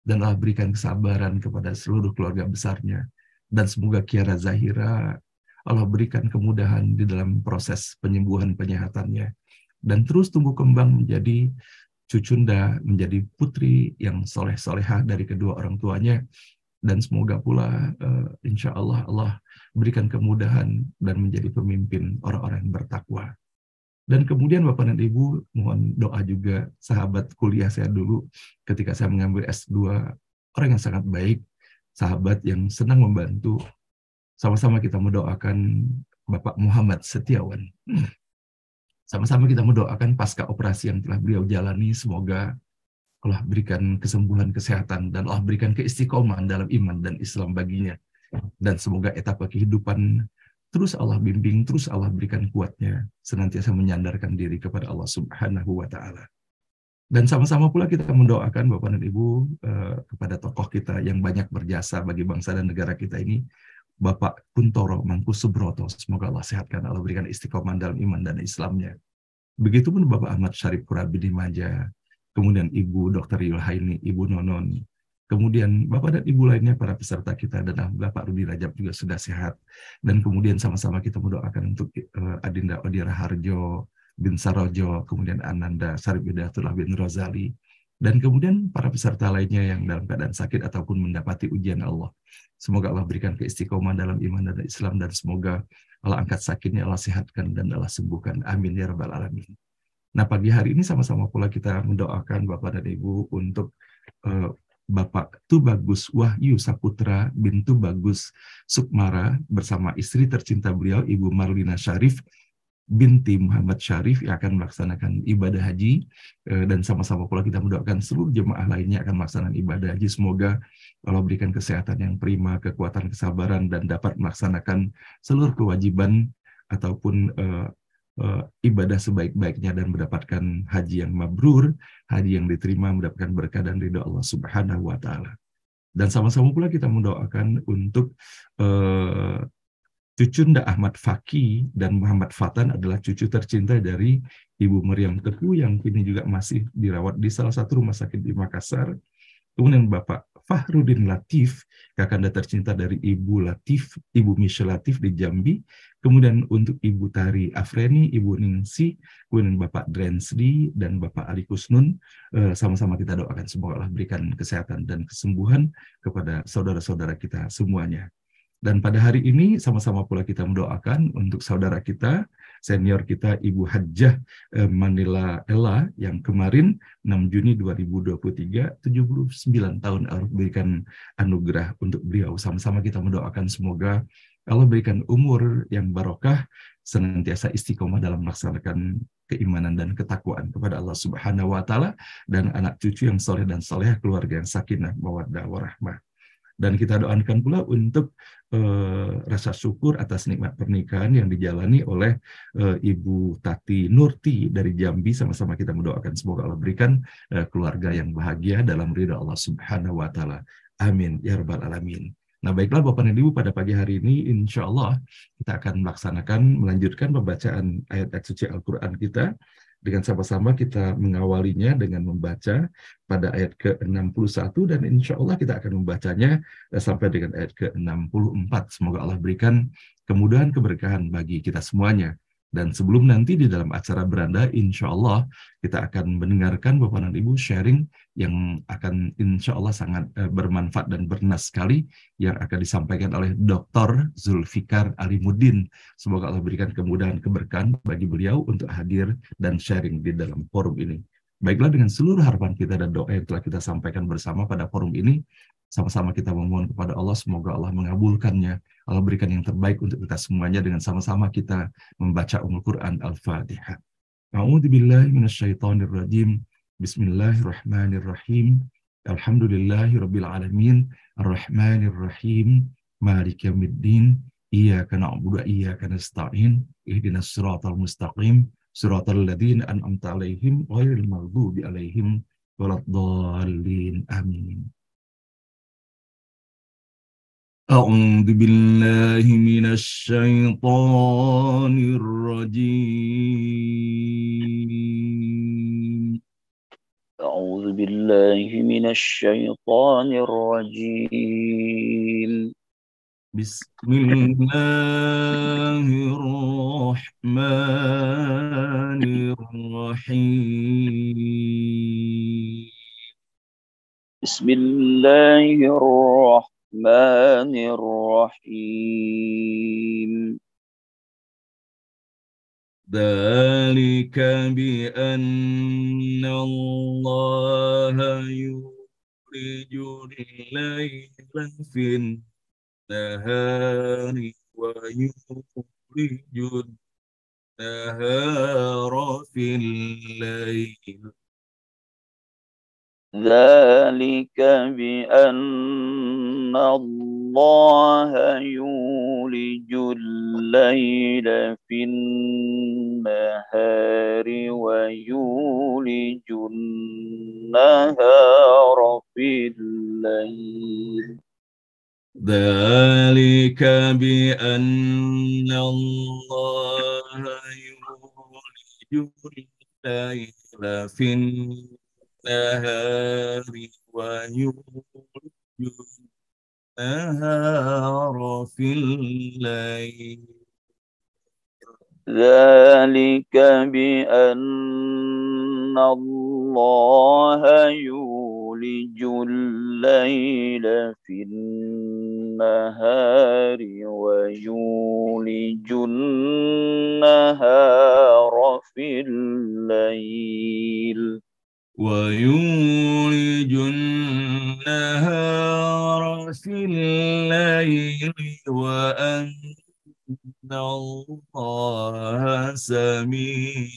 dan Allah berikan kesabaran kepada seluruh keluarga besarnya. Dan semoga Kiara Zahira Allah berikan kemudahan di dalam proses penyembuhan penyehatannya, dan terus tumbuh kembang menjadi Cucunda, menjadi putri yang soleh-solehah dari kedua orang tuanya. Dan semoga pula insya Allah Allah berikan kemudahan dan menjadi pemimpin orang-orang yang bertakwa. Dan kemudian Bapak dan Ibu, mohon doa juga sahabat kuliah saya dulu ketika saya mengambil S2, orang yang sangat baik, sahabat yang senang membantu. Sama-sama kita mendoakan Bapak Muhammad Setiawan. Sama-sama kita mendoakan pasca operasi yang telah beliau jalani, semoga Allah berikan kesembuhan, kesehatan, dan Allah berikan keistiqomahan dalam iman dan Islam baginya. Dan semoga etapa kehidupan terus Allah bimbing, terus Allah berikan kuatnya, senantiasa menyandarkan diri kepada Allah Subhanahu wa Ta'ala. Dan sama-sama pula kita mendoakan Bapak dan Ibu kepada tokoh kita yang banyak berjasa bagi bangsa dan negara kita ini, Bapak Kuntoro Mangkusubroto. Semoga Allah sehatkan, Allah berikan istiqomah dalam iman dan Islamnya. Begitupun Bapak Ahmad Syarif Kurabi di Maja, kemudian Ibu Dr. Yulhaini, Ibu Nonon, kemudian Bapak dan Ibu lainnya, para peserta kita, dan Bapak Rudi Rajab juga sudah sehat. Dan kemudian sama-sama kita mendoakan untuk Adinda Odira Harjo bin Sarojo, kemudian Ananda Syarif Hidayatullah bin Rozali, dan kemudian para peserta lainnya yang dalam keadaan sakit ataupun mendapati ujian Allah. Semoga Allah berikan keistiqomahan dalam iman dan Islam, dan semoga Allah angkat sakitnya, Allah sehatkan, dan Allah sembuhkan. Amin ya rabbal alamin. Nah, pagi hari ini sama-sama pula kita mendoakan Bapak dan Ibu untuk Bapak Tubagus Wahyu Saputra bin Tubagus Sukmara bersama istri tercinta beliau, Ibu Marlina Syarif binti Muhammad Syarif, yang akan melaksanakan ibadah haji, dan sama-sama pula kita mendoakan seluruh jemaah lainnya akan melaksanakan ibadah haji. Semoga Allah berikan kesehatan yang prima, kekuatan, kesabaran, dan dapat melaksanakan seluruh kewajiban ataupun ibadah sebaik-baiknya dan mendapatkan haji yang mabrur, haji yang diterima, mendapatkan berkah dan ridha Allah Subhanahu wa Ta'ala. Dan sama-sama pula kita mendoakan untuk Cucunda Ahmad Faki dan Muhammad Fatan adalah cucu tercinta dari Ibu Meriam Teguh yang kini juga masih dirawat di salah satu rumah sakit di Makassar. Kemudian Bapak Fahrudin Latif, kakanda tercinta dari Ibu Latif, Ibu Michelle Latif di Jambi. Kemudian untuk Ibu Tari Afreni, Ibu Ningsi, kemudian Bapak Drensdi dan Bapak Ali Kusnun. Sama-sama kita doakan semoga Allah berikan kesehatan dan kesembuhan kepada saudara-saudara kita semuanya. Dan pada hari ini sama-sama pula kita mendoakan untuk saudara kita, senior kita, Ibu Hajjah Manila Ella, yang kemarin 6 Juni 2023, 79 tahun Allah berikan anugerah untuk beliau. Sama-sama kita mendoakan semoga Allah berikan umur yang barokah, senantiasa istiqomah dalam melaksanakan keimanan dan ketakwaan kepada Allah Subhanahu wa Ta'ala, dan anak cucu yang soleh dan soleh, keluarga yang sakinah, mawaddah, warahmah. Dan kita doakan pula untuk rasa syukur atas nikmat pernikahan yang dijalani oleh Ibu Tati Nurti dari Jambi. Sama-sama kita mendoakan semoga Allah berikan keluarga yang bahagia dalam ridha Allah Subhanahu wa Ta'ala. Amin ya rabbal alamin. Nah, baiklah Bapak dan Ibu, pada pagi hari ini insya Allah kita akan melanjutkan pembacaan ayat-ayat suci Al-Quran kita. Dengan sama-sama kita mengawalinya dengan membaca pada ayat ke-61 dan insya Allah kita akan membacanya sampai dengan ayat ke-64. Semoga Allah berikan kemudahan keberkahan bagi kita semuanya. Dan sebelum nanti di dalam acara beranda, insya Allah kita akan mendengarkan Bapak dan Ibu sharing yang akan insya Allah sangat bermanfaat dan bernas sekali yang akan disampaikan oleh Dr. Zulfikar Alimuddin. Semoga Allah berikan kemudahan keberkahan bagi beliau untuk hadir dan sharing di dalam forum ini. Baiklah, dengan seluruh harapan kita dan doa yang telah kita sampaikan bersama pada forum ini, sama-sama kita memohon kepada Allah, semoga Allah mengabulkannya. Allah berikan yang terbaik untuk kita semuanya. Dengan sama-sama kita membaca Quran Al-Fatihah. A'udzubillahi minasyaitonirrajim. Bismillahirrahmanirrahim. Alhamdulillahirabbil alamin. Arrahmanirrahim. Maliki yaumiddin. Iyyaka na'budu wa iyyaka nasta'in. Ihdinas siratal mustaqim. Siratal ladzina an'amta 'alaihim ghairil maghdubi 'alaihim waladdallin. Amin. أعوذ بالله من الشيطان الرجيم. أعوذ بالله من الشيطان الرجيم. بسم الله الرحمن الرحيم. بسم الله الرحمن الرحيم. ذلك بأن الله يولج الليل في النهار ويولج النهار في الليل. ذلك بأن الله يولج الليل في النهار ويولج النهار في الليل. ذلك بأن الله يولج الليل في النهار ويولج النهار في الليل. ذلك بأن الله يولج الليل في النهار ويولج النهار في الليل. ويولج النهار في الليل وأن الله سميع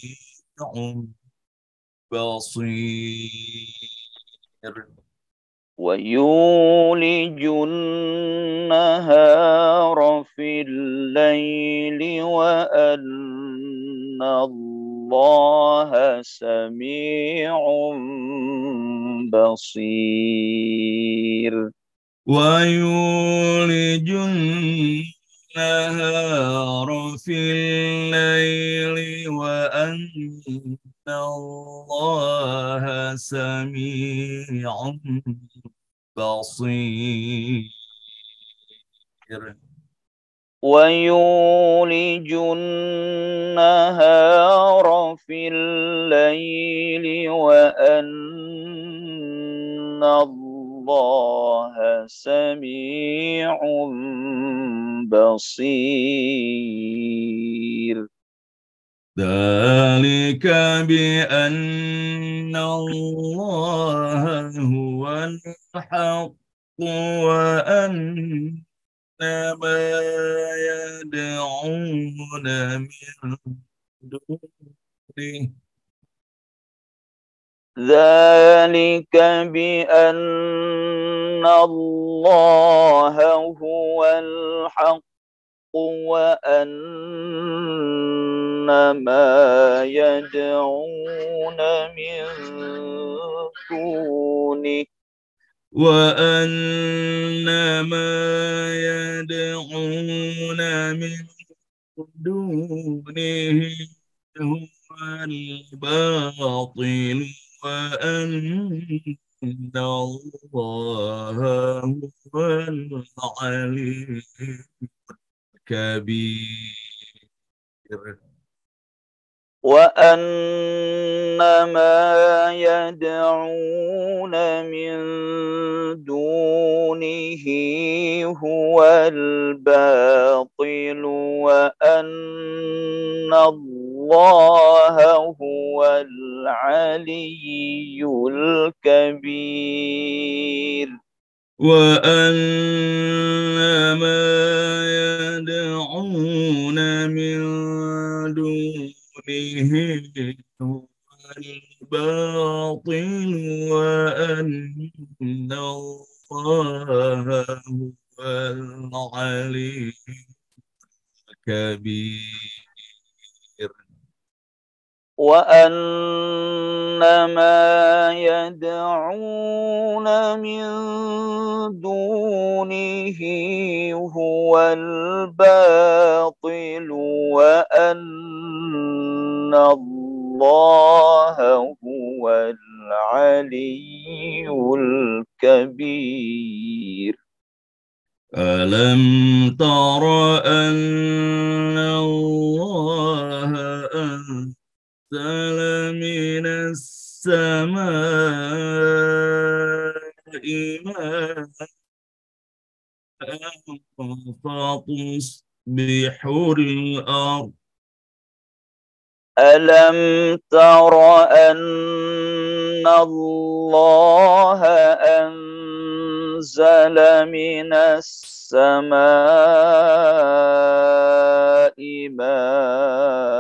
بصير. ويولج النهار في الليل وأن الله سميع بصير. ويولج النهار في الليل وأن الله سميع بصير. ويولج النهار في الليل وأن الله سميع بصير. ذلك بأن الله هو الحق وأن ما يدعون من دونه. ذلك بأن الله هو الحق وأن ما يدعون من دونه وأن ما يدعون من دونه هو الباطل وأن الله هو العلي الكبير. وأن ما يدعون من دونه هو الباطل وأن الله هو العلي الكبير. وأن ما يدعون من دونه هو الباطل وأن الله هو العلي الكبير. وأن ما يدعون من دونه هو الباطل وأن الله هو العلي الكبير. ألم تر أن الله أنزل من السماء ماء فتصبح الأرض ألم تر أن الله أنزل من السماء ماء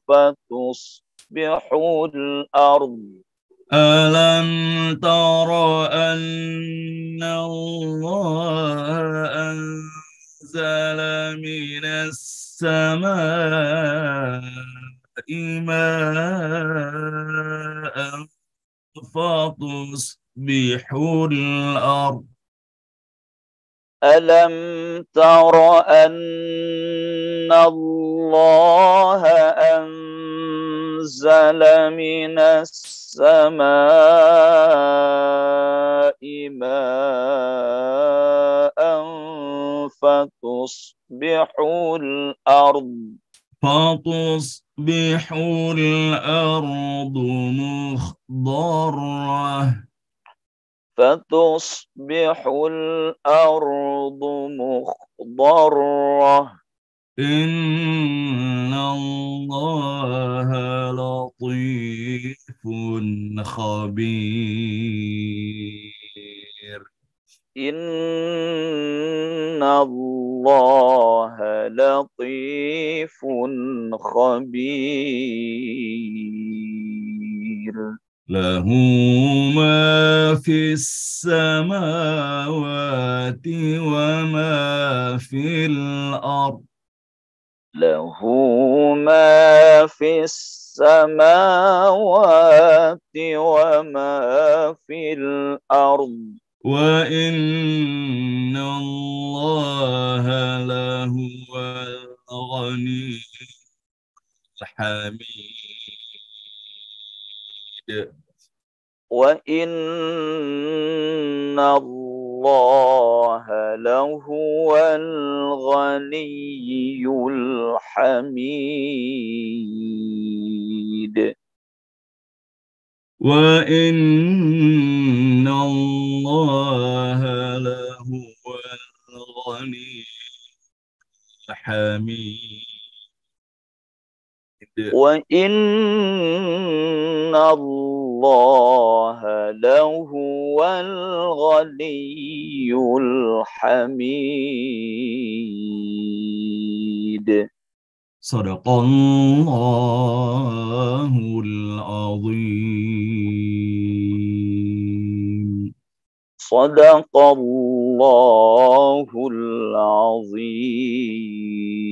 فتصبح الأرض ألم تر أن الله أنزل من السماء ماء فتصبح الأرض ألم تر أن الله أنزل من السماء ماء فتصبح الأرض مخضرة إن الله لطيف خبير. إن الله لطيف خبير. له ما في السماوات وما في الأرض له ما في السماوات وما في الأرض وإن الله لهو الغني الحميد. وإن الله لهو الغني الحميد. وإن الله لهو الغني الحميد. وإن الله لهو الغني الحميد. صدق الله العظيم. Sadaqallahul azim.